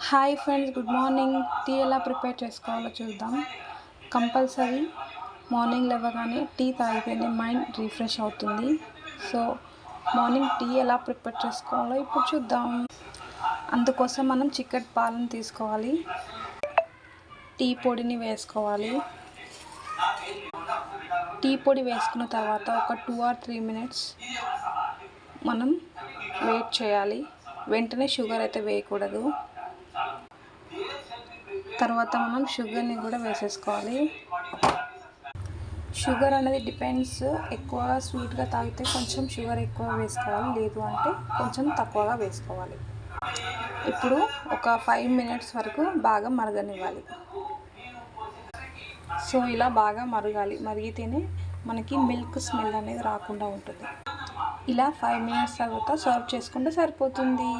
Hi friends, good morning. Tea ఎలా prepare చేసుకోవాలో చూద్దాం. కంపల్సరీ మార్నింగ్ లేవగానే టీ తాగితేనే మైండ్ రిఫ్రెష్ అవుతుంది. సో మార్నింగ్ టీ ఎలా ప్రిపేర్ చేసుకోవాలో ఇప్పుడు చూద్దాం. అందుకోసం మనం చిక్కటి పాలను తీసుకోవాలి, టీ పొడిని వేసుకోవాలి. టీ పొడి వేసుకున్న తర్వాత ఒక 2 or 3 minutes మనం వెయిట్ చేయాలి. వెంటనే షుగర్ అయితే వేయకూడదు. తర్వాత మనం షుగర్ని కూడా వేసేసుకోవాలి. షుగర్ అనేది డిపెండ్స్, ఎక్కువ స్వీట్గా తాగితే కొంచెం షుగర్ ఎక్కువ వేసుకోవాలి, లేదు అంటే కొంచెం తక్కువగా వేసుకోవాలి. ఇప్పుడు ఒక 5 minutes వరకు బాగా మరగనివ్వాలి. సో ఇలా బాగా మరిగితేనే మనకి మిల్క్ స్మెల్ అనేది రాకుండా ఉంటుంది. ఇలా 5 minutes తర్వాత సర్వ్ చేసుకుంటే సరిపోతుంది.